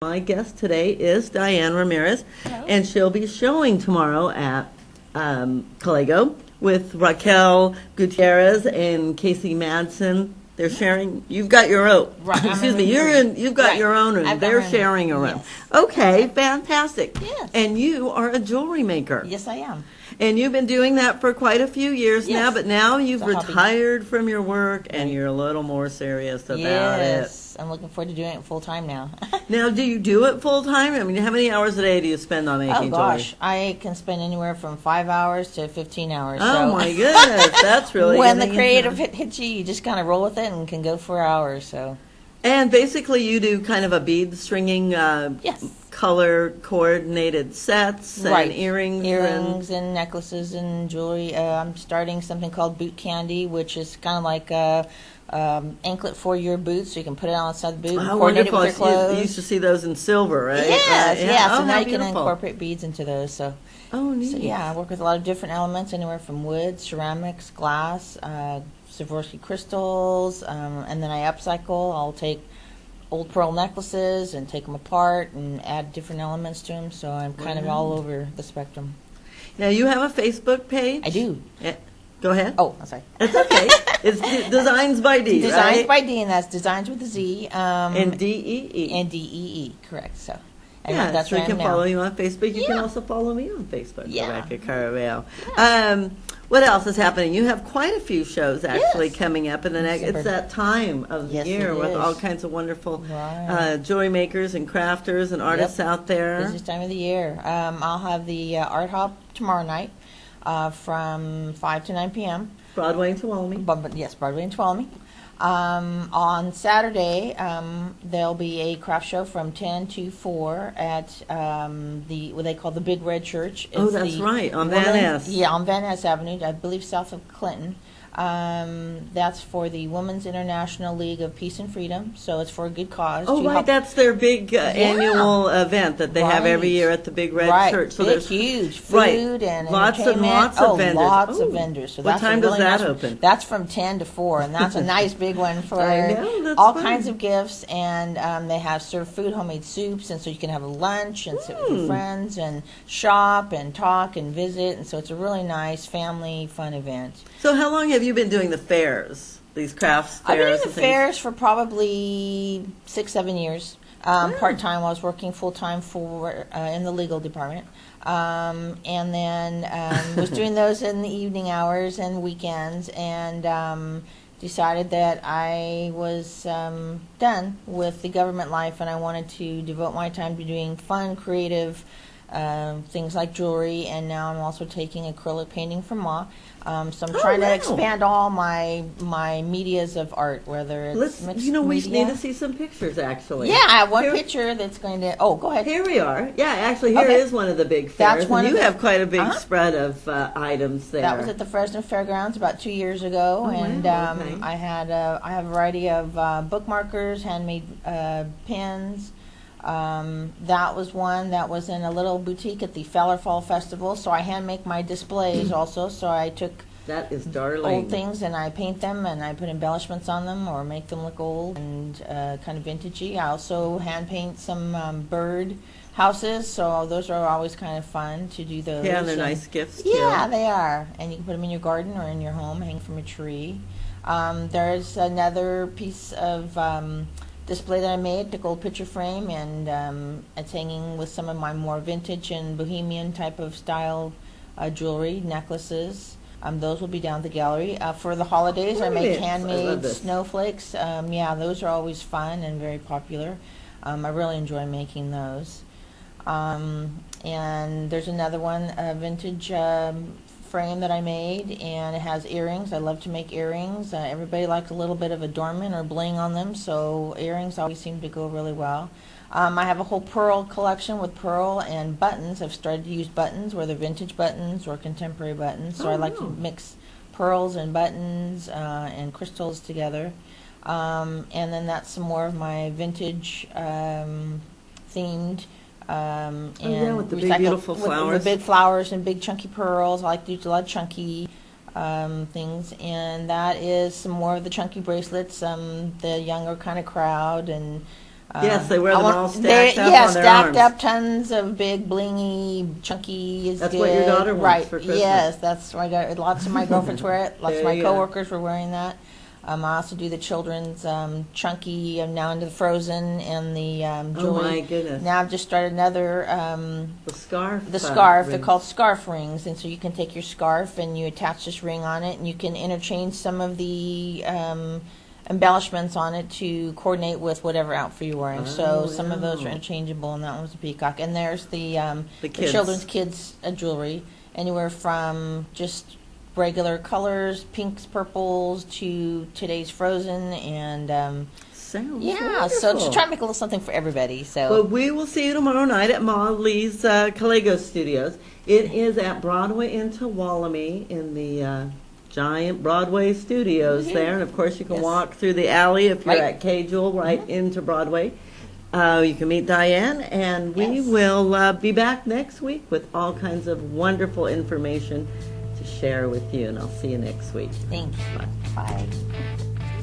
My guest today is Diane Ramirez, Hello. and she'll be showing tomorrow at Callego with Raquel Gutierrez and Casey Madsen. They're sharing. You've got your own. Right, Excuse me. You've got Right. your own room. I've got They're my own sharing a room. room. Yes. Okay, fantastic. Yes. And you are a jewelry maker. Yes, I am. And you've been doing that for quite a few years now, Yes. but now you've It's a hobby. retired from your work and Right. you're a little more serious about it. Yes, I'm looking forward to doing it full time now. Now, do you do it full time? I mean, how many hours a day do you spend on making Oh jewelry? gosh, I can spend anywhere from 5 hours to 15 hours. Oh so my goodness, that's really when the getting creative into- hits you, you just kind of roll with it and can go for hours. So And basically, you do kind of a bead stringing, yes, color coordinated sets and right, earrings. earrings and necklaces and jewelry. I'm starting something called boot candy, which is kind of like a anklet for your boots, so you can put it on inside the boot and How coordinate it wonderful! with your clothes. You used to see those in silver, right? Yes, yeah. Oh, So now how you can beautiful. incorporate beads into those. So, Oh, neat. so yeah, I work with a lot of different elements, anywhere from wood, ceramics, glass, Swarovski crystals, and then I upcycle. I'll take old pearl necklaces and take them apart and add different elements to them. So I'm kind of all over the spectrum. Now, you have a Facebook page? I do. Yeah. Go ahead. Oh, I'm sorry. It's okay. It's Designz by D, Designz right? by Diane. That's Designz with a Z. And D-E-E. And D-E-E. Correct. So. And Yeah, that's so you where I can am now. follow you on Facebook. You can Yeah. also follow me on Facebook, Yeah. Rebecca Caravelle. What else is happening? You have quite a few shows actually Yes. coming up in the next. It's December. that time of the Yes, year it with is. all kinds of wonderful Right. jewelry makers and crafters and artists out there. Busiest time of the year. I'll have the art hop tomorrow night from 5 to 9 p.m. Broadway and Tuolumne. But yes, Broadway and Tuolumne. On Saturday, there'll be a craft show from 10 to 4 at what they call the Big Red Church. Oh, It's that's the right, on Van Women's- Ness. Yeah, on Van Ness Avenue, I believe south of Clinton. That's for the Women's International League of Peace and Freedom, so it's for a good cause. Oh, to right, help- that's their big annual event that they have every Right. year at the Big Red right. Church. So Big, there's huge food right. and Lots and entertainment. lots of oh, vendors. lots Ooh. of vendors. So What that's a time does really that nice- open? That's from 10 to 4, and that's a nice big one for I know, that's all fun. kinds of gifts. And they have served food, homemade soups, and so you can have a lunch and sit with your friends and shop and talk and visit. And so it's a really nice family fun event. So how long have you been doing the fairs? These crafts I've been fairs doing the and things? fairs for probably 6-7 years. Part-time, I was working full-time for in the legal department. And then was doing those in the evening hours and weekends, and decided that I was done with the government life and I wanted to devote my time to doing fun, creative things like jewelry, and now I'm also taking acrylic painting from Ma. So I'm trying wow. to expand all my medias of art, whether it's Let's, mixed we media. need to see some pictures actually. Yeah, I have one Here- picture that's going to. Oh, go ahead. Here we are. Yeah, actually, here is Okay. one of the big fairs. That's one and of you the- have quite a big Uh-huh. spread of items there. That was at the Fresno Fairgrounds about 2 years ago, Oh, and wow, okay. I have a variety of bookmarkers, handmade pens. That was one that was in a little boutique at the Feller Fall Festival. So I hand make my displays also. So I took That is darling. old things and I paint them and I put embellishments on them or make them look old and kind of vintagey. I also hand paint some bird houses, so those are always kind of fun to do those. Yeah, they're And- nice gifts Yeah, too. they are, and you can put them in your garden or in your home, hang from a tree. There's another piece of display that I made, took old picture frame, and it's hanging with some of my more vintage and bohemian type of style jewelry, necklaces. Those will be down at the gallery. For the holidays, I make Brilliant. I love handmade this. snowflakes. Yeah, those are always fun and very popular. I really enjoy making those. And there's another one, a vintage frame that I made, and it has earrings. I love to make earrings. Everybody likes a little bit of adornment or bling on them, so earrings always seem to go really well. I have a whole pearl collection with pearl and buttons. I've started to use buttons, whether vintage buttons or contemporary buttons. So I like to mix pearls and buttons and crystals together. And then that's some more of my vintage themed and with the big recycled- beautiful with flowers. the big flowers and big chunky pearls. I like to use a lot of chunky things, and that is some more of the chunky bracelets. The younger kind of crowd, and Yes, they wear them all stacked up Yeah, on their stacked arms. up, tons of big, blingy, chunky is That's good. what your daughter wants right. for Christmas. Yes, that's my lots of my girlfriends wear it. Lots of There my you go. coworkers were wearing that. I also do the children's chunky. I'm now into the Frozen and the jewelry. Oh my goodness. Now I've just started another. The scarf. The scarf, they're ring. called scarf rings, and so you can take your scarf and you attach this ring on it, and you can interchange some of the embellishments on it to coordinate with whatever outfit you're wearing. So some of those are wow. interchangeable, and that one's a peacock. And there's the kids. children's kids jewelry, anywhere from just regular colors, pinks, purples, to today's Frozen, and Sounds yeah, so wonderful. just try to make a little something for everybody. So. Well, we will see you tomorrow night at Ma Lee's Calego Studios. It is at Broadway in Tuolumne in the giant Broadway studios there. And, of course, you can Yes. walk through the alley if you're Right. at K-Jewel right into Broadway. You can meet Diane, and we Yes. will be back next week with all kinds of wonderful information to share with you. And I'll see you next week. Thank you. Bye. Bye.